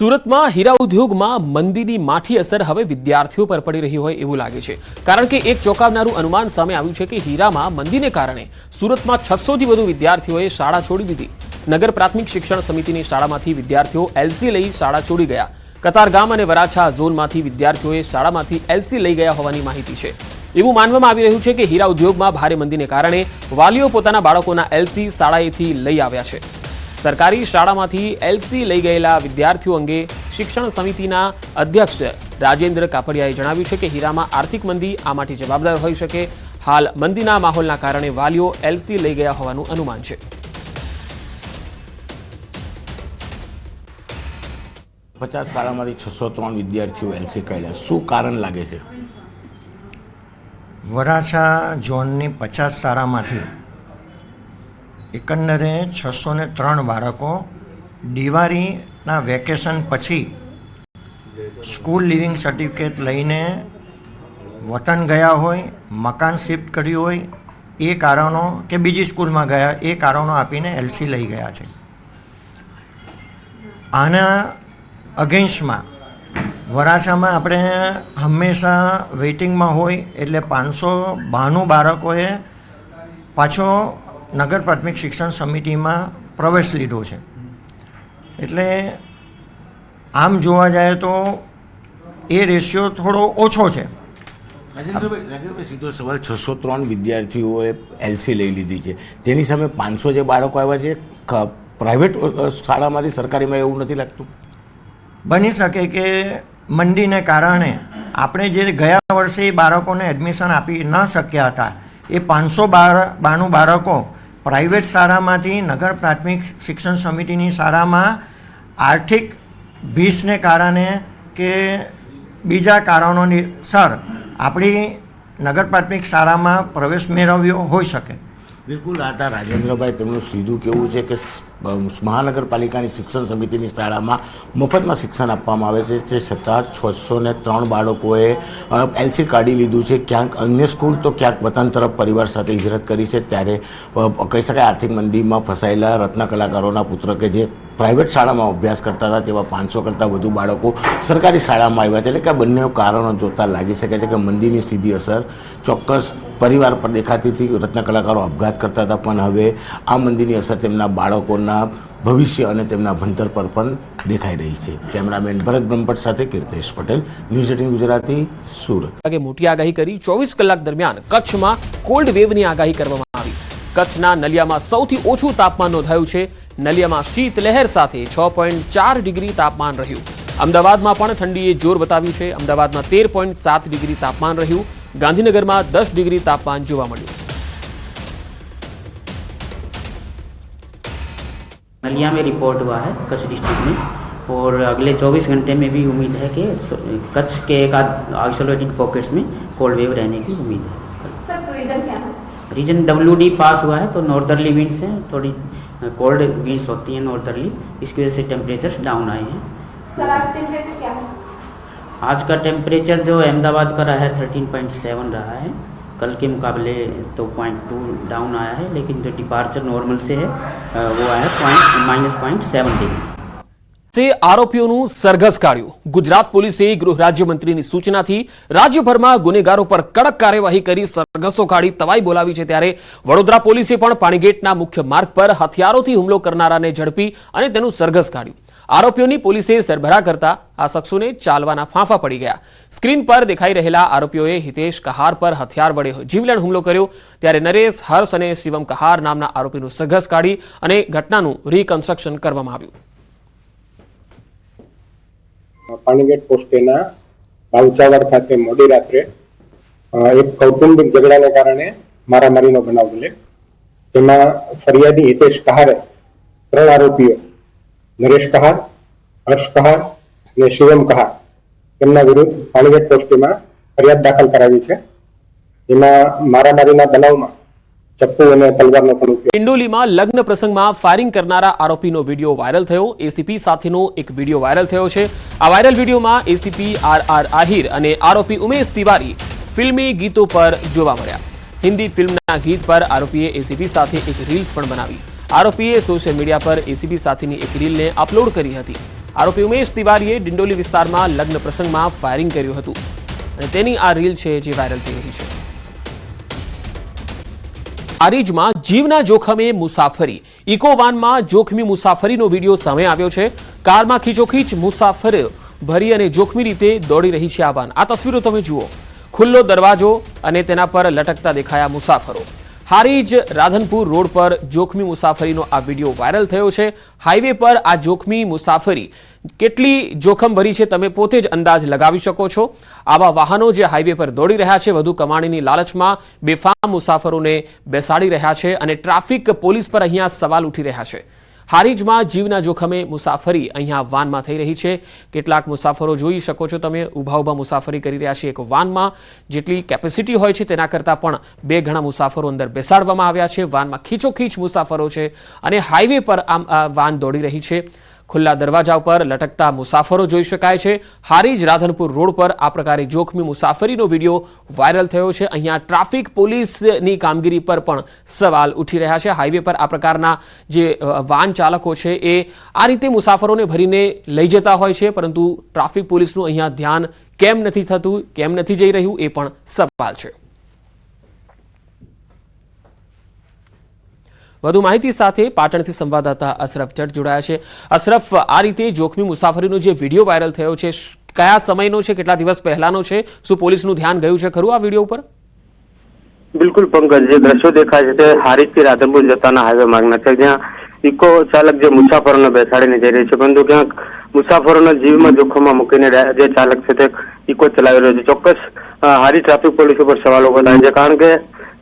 સુરતમાં હીરા ઉદ્યોગમાં મંદીની માઠી અસર હવે વિદ્યાર્થીઓ પર પડી રહી હોય એવું લાગે છે, કારણ કે એક ચોંકાવનારું અનુમાન સામે આવ્યું છે કે હીરામાં મંદીને કારણે સુરતમાં 600થી વધુ વિદ્યાર્થીઓએ શાળા છોડી દીધી. નગર પ્રાથમિક શિક્ષણ સમિતિની શાળામાંથી વિદ્યાર્થીઓ એલસી લઈ શાળા છોડી ગયા. કતારગામ અને વરાછા ઝોનમાંથી વિદ્યાર્થીઓએ શાળામાંથી એલસી લઈ ગયા હોવાની માહિતી છે. એવું માનવામાં આવી રહ્યું છે કે હીરા ઉદ્યોગમાં ભારે મંદીને કારણે વાલીઓ પોતાના બાળકોના એલસી શાળાએથી લઈ આવ્યા છે. સરકારી શાળામાંથી એલસી લઈ ગયેલા વિદ્યાર્થીઓ અંગે શિક્ષણ સમિતિના અધ્યક્ષ રાજેન્દ્ર કાપડિયાએ જણાવ્યું છે કે હીરામાં આર્થિક મંદી આ માટે જવાબદાર હોઈ શકે. હાલ મંદીના માહોલના કારણે વાલીઓ એલસી લઈ ગયા હોવાનું અનુમાન છે. 50 શાળામાંથી 603 વિદ્યાર્થીઓ એલસી કાઢ્યા. શું કારણ લાગે છે? વરાછા ઝોનની 50 શાળામાંથી એકંદરે 603 બાળકો દિવાળીના વેકેશન પછી સ્કૂલ લિવિંગ સર્ટિફિકેટ લઈને વતન ગયા હોય, મકાન શિફ્ટ કર્યું હોય, એ કારણો કે બીજી સ્કૂલમાં ગયા એ કારણો આપીને એલસી લઈ ગયા છે. આના અગેન્સ્ટમાં વરાછામાં આપણે હંમેશા વેઇટિંગમાં હોય એટલે 592 બાળકોએ પાછો નગર પ્રાથમિક શિક્ષણ સમિતિમાં પ્રવેશ લીધો છે. એટલે આમ જોવા જાય તો એ રેશિયો થોડો ઓછો છે. રાજેન્દ્રભાઈ, સીધો સવાલ, 603 વિદ્યાર્થીઓએ એલસી લઈ લીધી છે, તેની સામે 500 જે બાળકો આવ્યા છે પ્રાઇવેટ શાળામાંથી સરકારીમાં, એવું નથી લાગતું? બની શકે કે મંદીને કારણે આપણે જે ગયા વર્ષે એ બાળકોને એડમિશન આપી ન શક્યા હતા એ 592 બાળકો પ્રાઇવેટ શાળામાંથી નગર પ્રાથમિક શિક્ષણ સમિતિની શાળામાં આર્થિક ભીષને કારણે કે બીજા કારણોની સર આપણી નગર પ્રાથમિક શાળામાં પ્રવેશ મેળવ્યો હોઈ શકે. બિલકુલ. આ હતા રાજેન્દ્રભાઈ. તેમનું સીધું કહેવું છે કે મહાનગરપાલિકાની શિક્ષણ સમિતિની શાળામાં મફતમાં શિક્ષણ આપવામાં આવે છે, તે છતાં 603 બાળકોએ એલસી કાઢી લીધું છે. ક્યાંક અન્ય સ્કૂલ તો ક્યાંક વતન તરફ પરિવાર સાથે હિજરત કરી છે. ત્યારે કહી શકાય આર્થિક મંદીમાં ફસાયેલા રત્ન કલાકારોના પુત્ર કે જે પ્રાઇવેટ શાળામાં અભ્યાસ કરતા હતા તેવા 500 કરતાં વધુ બાળકો સરકારી શાળામાં આવ્યા છે. એટલે કે આ બંને કારણો જોતા લાગી શકે છે કે મંદીની સીધી અસર ચોક્કસ પરિવાર પર દેખાતી હતી. રત્ન કલાકારો આપઘાત કરતા હતા, પણ હવે આ મંદીની અસર તેમના બાળકોના ભવિષ્ય અને તેમના ભણતર પર પણ દેખાઈ રહી છે. કેમેરામેન ભરત બ્રહ્મભટ્ટ સાથે કીર્તેશ પટેલ, ન્યૂઝ 18 ગુજરાતી, સુરત. મોટી આગાહી કરી 24 કલાક દરમિયાન કચ્છમાં કોલ્ડ વેવની આગાહી કરવામાં આવી. કચ્છના નલિયામાં સૌથી ઓછું તાપમાન નોંધાયું છે. નલિયામાં શીતલહેર સાથે 6.4 ડિગ્રી તાપમાન રહ્યું. અમદાવાદમાં પણ ઠંડીએ જોર બતાવ્યું છે. અમદાવાદમાં 13.7 ડિગ્રી તાપમાન રહ્યું. ગાંધીનગરમાં 10 ડિગ્રી तापमान જોવા મળ્યું. नलिया में रिपोर्ट हुआ है कच्छ डिस्ट्रिक्ट में, और अगले 24 घंटे में भी उम्मीद है कि कच्छ के एक आइसोलेटेड पॉकेट्स में कोल्ड वेव रहने की उम्मीद है. सर रीजन क्या है? रीजन WD पास हुआ है, तो नॉर्थरली विंड्स हैं, थोड़ी कोल्ड विंड्स होती हैं नॉर्थरली, इसकी वजह से टेम्परेचर डाउन आए हैं. सर आज टेम्परेचर क्या है? आज का टेम्परेचर जो अहमदाबाद का रहा है 13.7 रहा है. कल के मुकाबले तो 0.2 डाउन आया है, लेकिन जो डिपार्चर नॉर्मल से है वो आया है -0.7 डिग्री. આરોપીઓનું સરઘસ કાઢ્યું. ગુજરાત પોલીસે ગૃહ રાજ્યમંત્રીની સૂચનાથી રાજ્યભરમાં ગુનેગારો પર કડક કાર્યવાહી કરી સરઘસો કાઢી તવાઈ બોલાવી છે. ત્યારે વડોદરા પોલીસે પણ પાણીગેટના મુખ્ય માર્ગ પર હથિયારોથી હુમલો કરનારાને ઝડપી અને તેનું સરઘસ કાઢ્યું. આરોપીઓની પોલીસે સરભરા કરતા આ શખ્સોને ચાલવાના ફાંફા પડી ગયા. સ્ક્રીન પર દેખાઈ રહેલા આરોપીઓએ હિતેશ કહાર પર હથિયાર વડે જીવલેણ હુમલો કર્યો. ત્યારે નરેશ, હર્ષ અને શિવમ કહાર નામના આરોપીનું સરઘસ કાઢી અને ઘટનાનું રિકન્સ્ટ્રક્શન કરવામાં આવ્યું. પાણીગેટ પોસ્ટેના બાવચાવર ખાતે મોડી રાત્રે એક કૌટુંબિક ઝઘડાને કારણે મારામારીનો બનાવ બને, જેમાં ફરિયાદી હિતેશ કહારે 3 આરોપીઓ નરેશ કહાર, હર્ષ કહાર અને શિવમ કહાર તેમના વિરુદ્ધ પાણીગેટ પોસ્ટેમાં ફરિયાદ દાખલ કરાવી છે. જેમાં મારામારીના બનાવમાં ચપ્પુ અને તલવારનો પણ ઉપયોગ. ડિંડોલીમાં લગ્ન પ્રસંગમાં ફાયરિંગ કરનારા આરોપીનો વિડીયો વાયરલ થયો. એસીપી સાથેનો એક વિડીયો વાયરલ થયો છે. આ વાયરલ વિડીયોમાં એસીપી RR આહિર અને આરોપી ઉમેશ તિવારી ફિલ્મી ગીતો પર જોવા મળ્યા. હિન્દી ફિલ્મના ગીત પર આરોપીએ એસીપી સાથે એક રીલ્સ પણ બનાવી. આરોપીએ સોશિયલ મીડિયા પર એસીપી સાથેની એક રીલને અપલોડ કરી હતી. આરોપી ઉમેશ તિવારીએ ડિંડોલી વિસ્તારમાં લગ્ન પ્રસંગમાં ફાયરિંગ કર્યું હતું અને તેની આ રીલ છે જે વાયરલ થઈ રહી છે. હારીજમાં જીવના જોખમે મુસાફરી. ઇકો વાનમાં જોખમી મુસાફરીનો વિડીયો સામે આવ્યો છે. કારમાં ખીચોખીચ મુસાફરીઓ ભરી અને જોખમી રીતે દોડી રહી છે આ વાન. આ તસવીરો તમે જુઓ. ખુલ્લો દરવાજો અને તેના પર લટકતા દેખાયા મુસાફરો. હારીજ રાધનપુર રોડ પર જોખમી મુસાફરીનો આ વિડીયો વાયરલ થયો છે. હાઈવે પર આ જોખમી મુસાફરી કેટલી જોખમ ભરી છે તમે પોતે જ અંદાજ લગાવી શકો છો. આવા વાહનો જે હાઈવે પર દોડી રહ્યા છે વધુ કમાણીની લાલચમાં બેફામ મુસાફરોને બેસાડી રહ્યા છે અને ટ્રાફિક પોલીસ પર અહીંયા સવાલ ઉઠી રહ્યા છે. હારીજમાં જીવના જોખમે મુસાફરી અહીંયા વાનમાં થઈ રહી છે. કેટલાક મુસાફરો જોઈ શકો છો તમે ઊભા મુસાફરી કરી રહ્યા છે. એક વાનમાં જેટલી કેપેસિટી હોય છે તેના કરતાં પણ 2 ગણા મુસાફરો અંદર બેસાડવામાં આવ્યા છે. વાનમાં ખીચોખીચ મુસાફરો છે અને હાઈવે પર આ વાન દોડી રહી છે. ખુલ્લા દરવાજા ઉપર લટકતા મુસાફરો જોઈ શકાય છે. હારીજ રાધનપુર રોડ પર આ પ્રકારે જોખમી મુસાફરીનો વિડીયો વાયરલ થયો છે. અહીંયા ટ્રાફિક પોલીસની કામગીરી પર પણ સવાલ ઉઠી રહ્યા છે. હાઈવે પર આ પ્રકારના જે વાન ચાલકો છે એ આ રીતે મુસાફરોને ભરીને લઈ જતા હોય છે, પરંતુ ટ્રાફિક પોલીસનું અહીંયા ધ્યાન કેમ નથી થતું, કેમ નથી જઈ રહ્યું એ પણ સવાલ છે. વધુ માહિતી સાથે પાટણથી સંવાદદાતા અશરફ જટ જોડાયા છે. અશરફ, આ રીતે જોખમી મુસાફરીનો જે વિડીયો વાયરલ થયો છે કયા સમયનો છે, કેટલા દિવસ પહેલાનો છે? શું પોલીસનું ધ્યાન ગયું છે ખરું આ વિડીયો ઉપર? બિલકુલ પંકજ, જે દ્રશ્યો દેખાય છે તે હારીજથી રાધનપુર જતાના હાઈવે માર્ગના છે, જ્યાં ઇકો ચાલક જે મુસાફરોને બેસાડીને જઈ રહી છે, પરંતુ ક્યાંક મુસાફરોના જીવમાં જોખમમાં મૂકીને જે ચાલક છે તે ઇકો ચલાવી રહ્યો છે. ચોક્કસ હારીજ ટ્રાફિક પોલીસ ઉપર સવાલો ઉભા થાય છે, કારણ કે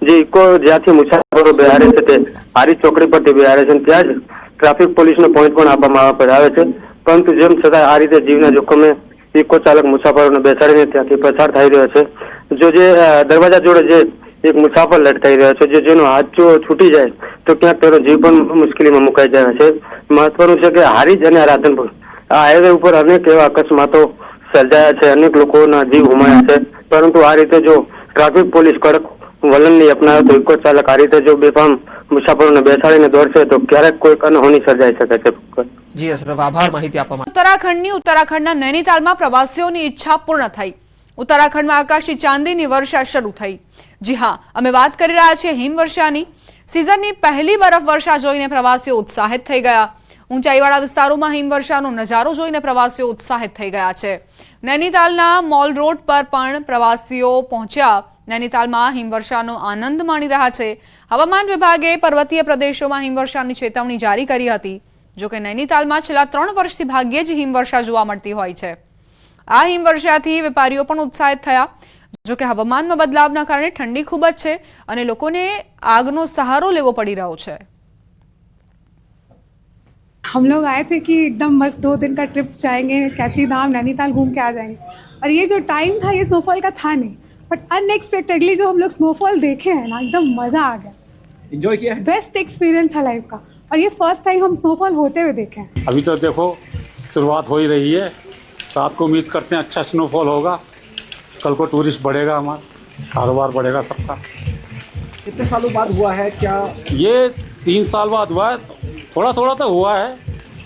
જે ઇકો જ્યાંથી મુસાફરો બેહારે છે તે હારીજ ચોકડી પરથી બેહારે છે, ત્યાં જ ટ્રાફિક પોલીસનો પોઈન્ટ પણ આપવામાં આવે છે. પરંતુ જેમ છતાં આ રીતે જીવના જોખમે ઇકો ચાલક મુસાફરોને બેસાડીને ત્યાંથી પસાર થઈ રહ્યો છે. જો જે દરવાજા જોડે જે એક મુસાફર લટકાઈ રહ્યો છે, જેનો હાથ જો છૂટી જાય તો ક્યાંક તેનો જીવ પણ મુશ્કેલીમાં મુકાઈ જાય છે. મહત્વનું છે કે હારીજ અને રાધનપુર આ હાઈવે ઉપર અનેક એવા અકસ્માતો સર્જાયા છે, અનેક લોકોના જીવ ગુમાયા છે, પરંતુ આ રીતે જો ટ્રાફિક પોલીસ કડક વલણની અપનાવે તો ઇકો ચાલક આ રીતે જો બેફામ મુસાફરોને બેસાડીને દોડશે તો ક્યારેક કોઈક અનહોની સર્જાઈ શકે છે. જી અશરફ, આભાર માહિતી આપવા માટે. ઉત્તરાખંડના નૈનીતાલમાં પ્રવાસીઓની ઈચ્છા પૂર્ણ થઈ. ઉત્તરાખંડમાં આકાશી ચાંદીની વર્ષા શરૂ થઈ. જી હા, અમે વાત કરી રહ્યા છીએ હિમવર્ષાની. સિઝનની પહેલી બરફવર્ષા જોઈને પ્રવાસીઓ ઉત્સાહિત થઈ ગયા. ઊંચાઈવાળા વિસ્તારોમાં હિમવર્ષાનો નજારો જોઈને પ્રવાસીઓ ઉત્સાહિત થઈ ગયા છે. નૈનીતાલના મોલ રોડ પર પણ પ્રવાસીઓ પહોંચ્યા. નૈનીતાલમાં હિમવર્ષાનો આનંદ માણી રહ્યા છે. હવામાન વિભાગે પર્વતીય પ્રદેશોમાં હિમવર્ષાની ચેતવણી જારી કરી હતી. જોકે નૈનીતાલમાં છેલ્લા 3 વર્ષથી ભાગ્યે જ હિમવર્ષા જોવા મળતી હોય છે. આ હિમવર્ષાથી વેપારીઓ પણ ઉત્સાહિત થયા. જોકે હવામાનમાં બદલાવના કારણે ઠંડી ખૂબ જ છે અને લોકોને આગનો સહારો લેવો પડી રહ્યો છે. हम लोग आए थे कि एकदम मस्त 2 दिन का ट्रिप जाएंगे, कैची धाम नैनीताल घूम के आ जाएंगे, और ये जो टाइम था ये स्नोफॉल का था नहीं, बट अनएक्सपेक्टेडली जो हम लोग स्नोफॉल देखे हैं ना, एकदम मज़ा आ गया. एंजॉय किया है, बेस्ट एक्सपीरियंस है लाइफ का, और ये फर्स्ट टाइम हम स्नोफॉल होते हुए देखे हैं. अभी तो देखो शुरुआत हो ही रही है, तो आपको उम्मीद करते हैं अच्छा स्नोफॉल होगा. कल को टूरिस्ट बढ़ेगा, हमारा कारोबार बढ़ेगा सबका. कितने सालों बाद हुआ है क्या ये 3 साल बाद हुआ है. थोड़ा थोड़ा तो हुआ है,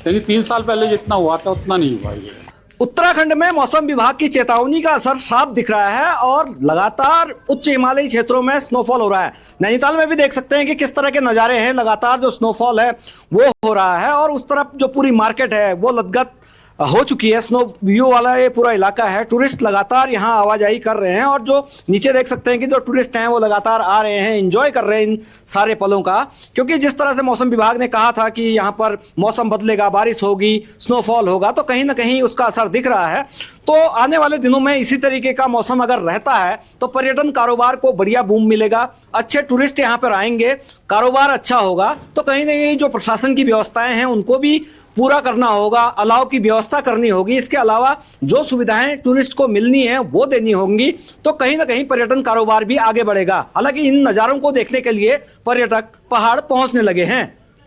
लेकिन 3 साल पहले जितना हुआ था उतना नहीं हुआ ये. उत्तराखंड में मौसम विभाग की चेतावनी का असर साफ दिख रहा है और लगातार उच्च हिमालयी क्षेत्रों में स्नोफॉल हो रहा है. नैनीताल में भी देख सकते हैं कि किस तरह के नज़ारे हैं. लगातार जो स्नोफॉल है वो हो रहा है और उस तरफ जो पूरी मार्केट है वो लदगद हो चुकी है. स्नो व्यू वाला ये पूरा इलाका है. टूरिस्ट लगातार यहाँ आवाजाही कर रहे हैं और जो नीचे देख सकते हैं कि जो टूरिस्ट हैं वो लगातार आ रहे हैं, एंजॉय कर रहे हैं इन सारे पलों का. क्योंकि जिस तरह से मौसम विभाग ने कहा था कि यहाँ पर मौसम बदलेगा, बारिश होगी, स्नोफॉल होगा, तो कहीं ना कहीं उसका असर दिख रहा है. तो आने वाले दिनों में इसी तरीके का मौसम अगर रहता है तो पर्यटन कारोबार को बढ़िया बूम मिलेगा. अच्छे टूरिस्ट यहाँ पर आएंगे, कारोबार अच्छा होगा. तो कहीं ना कहीं जो प्रशासन की व्यवस्थाएं हैं उनको भी पूरा करना होगा, अलाव की व्यवस्था करनी होगी. इसके अलावा जो सुविधाएं टूरिस्ट को मिलनी है वो देनी होंगी. तो कहीं ना कहीं पर्यटन कारोबार भी आगे बढ़ेगा. हालांकि इन नज़ारों को देखने के लिए पर्यटक पहाड़ पहुंचने लगे हैं.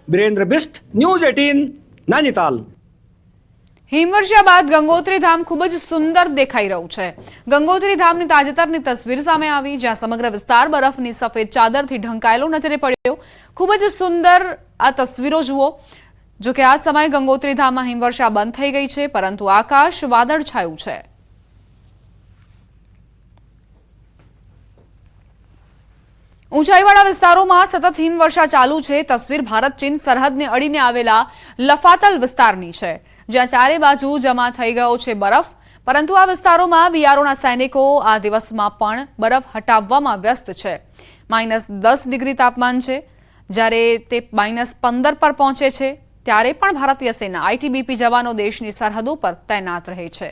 वीरेंद्र बिस्ट, न्यूज़ 18, नैनीताल. હિમવર્ષા બાદ ગંગોત્રી ધામ ખૂબ જ સુંદર દેખાઈ રહ્યું છે. ગંગોત્રી ધામની તાજેતરની તસવીર સામે આવી, જ્યાં સમગ્ર વિસ્તાર બરફની સફેદ ચાદરથી ઢંકાયેલો નજરે પડ્યો. ખૂબ જ સુંદર આ તસવીરો જુઓ. જો કે આ સમયે ગંગોત્રી ધામમાં હિમવર્ષા બંધ થઈ ગઈ છે, પરંતુ આકાશ વાદળછાયું છે. ઊંચાઈવાળા વિસ્તારોમાં સતત હિમવર્ષા ચાલુ છે. તસવીર ભારત ચીન સરહદને અડીને આવેલા લફાતલ વિસ્તારની છે, જ્યાં ચારે બાજુ જમા થઈ ગયો છે બરફ. પરંતુ આ વિસ્તારોમાં બીઆરઓના સૈનિકો આ દિવસમાં પણ બરફ હટાવવામાં વ્યસ્ત છે. -10 ડિગ્રી તાપમાન છે. જ્યારે તે -15 પર પહોંચે છે ત્યારે પણ ભારતીય સેના આઈટીબીપી જવાનો દેશની સરહદો પર તૈનાત રહે છે.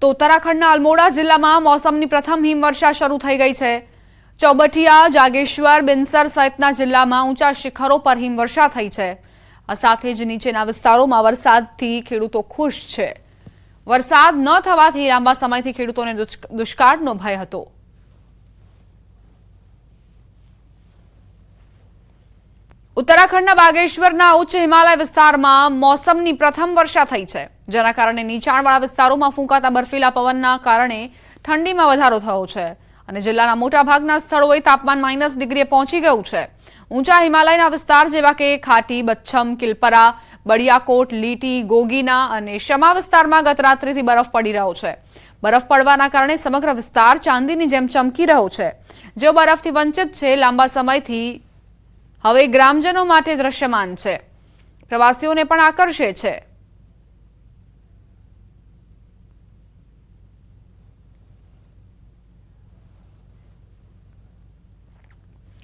તો ઉત્તરાખંડના અલ્મોડા જિલ્લામાં મોસમની પ્રથમ હિમવર્ષા શરૂ થઈ ગઈ છે. ચોબટિયા, જાગેશ્વર, બિનસર સહિતના જિલ્લામાં ઊંચા શિખરો પર હિમવર્ષા થઈ છે. આ સાથે જ નીચેના વિસ્તારોમાં વરસાદથી ખેડૂતો ખુશ છે. વરસાદ ન થવાથી લાંબા સમયથી ખેડૂતોને દુષ્કાળનો ભય હતો. ઉત્તરાખંડના બાગેશ્વરના ઉચ્ચ હિમાલય વિસ્તારમાં મોસમની પ્રથમ વર્ષા થઈ છે, જેના કારણે નીચાણવાળા વિસ્તારોમાં ફૂંકાતા બર્ફીલા પવનના કારણે ઠંડીમાં વધારો થયો છે અને જિલ્લાના મોટાભાગના સ્થળોએ તાપમાન -1 ડિગ્રીએ પહોંચી ગયું છે. ઊંચા હિમાલયના વિસ્તાર જેવા કે ખાટી, બચ્છમ, કિલપરા, બડિયાકોટ, લીટી, ગોગીના અને શમા વિસ્તારમાં ગત રાત્રિથી બરફ પડી રહ્યો છે. બરફ પડવાના કારણે સમગ્ર વિસ્તાર ચાંદીની જેમ ચમકી રહ્યો છે. જેઓ બરફથી વંચિત છે, લાંબા સમયથી હવે ગ્રામજનો માટે દ્રશ્યમાન છે. પ્રવાસીઓને પણ આકર્ષે છે.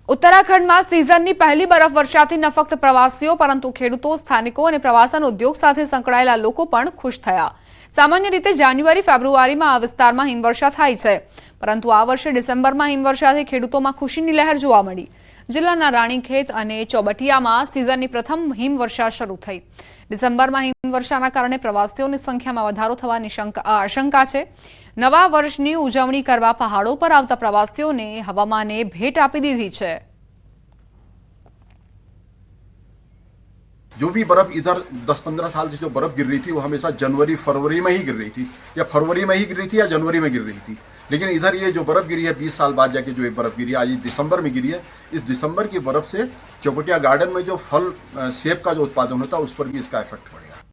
ઉત્તરાખંડમાં સિઝનની પહેલી બરફ વર્ષાથી ન ફક્ત પ્રવાસીઓ પરંતુ ખેડૂતો, સ્થાનિકો અને પ્રવાસન ઉદ્યોગ સાથે સંકળાયેલા લોકો પણ ખુશ થયા. સામાન્ય રીતે જાન્યુઆરી, ફેબ્રુઆરીમાં આ વિસ્તારમાં હિમવર્ષા થાય છે, પરંતુ આ વર્ષે ડિસેમ્બરમાં હિમવર્ષાથી ખેડૂતોમાં ખુશીની લહેર જોવા મળી. જિલ્લાના રાણીખેત અને ચોબટિયામાં સિઝનની પ્રથમ હિમવર્ષા શરૂ થઈ. ડિસેમ્બરમાં હિમવર્ષાના કારણે પ્રવાસીઓની સંખ્યામાં વધારો થવાની આશંકા છે. નવા વર્ષની ઉજવણી કરવા પહાડો પર આવતા પ્રવાસીઓને હવામાને ભેટ આપી દીધી છે. जो भी बर्फ इधर 10-15 साल से जो बर्फ गिर रही थी वो हमेशा जनवरी फरवरी में ही गिर रही थी, या फरवरी में ही गिर रही थी या जनवरी में गिर रही थी. लेकिन इधर ये जो बर्फ गिरी है 20 साल बाद जाके जो ये बर्फ गिरी है, आज दिसंबर में गिरी है. इस दिसंबर की बर्फ से चौबटिया गार्डन में जो फल सेब का जो उत्पादन होता है उस पर भी इसका इफेक्ट पड़ेगा.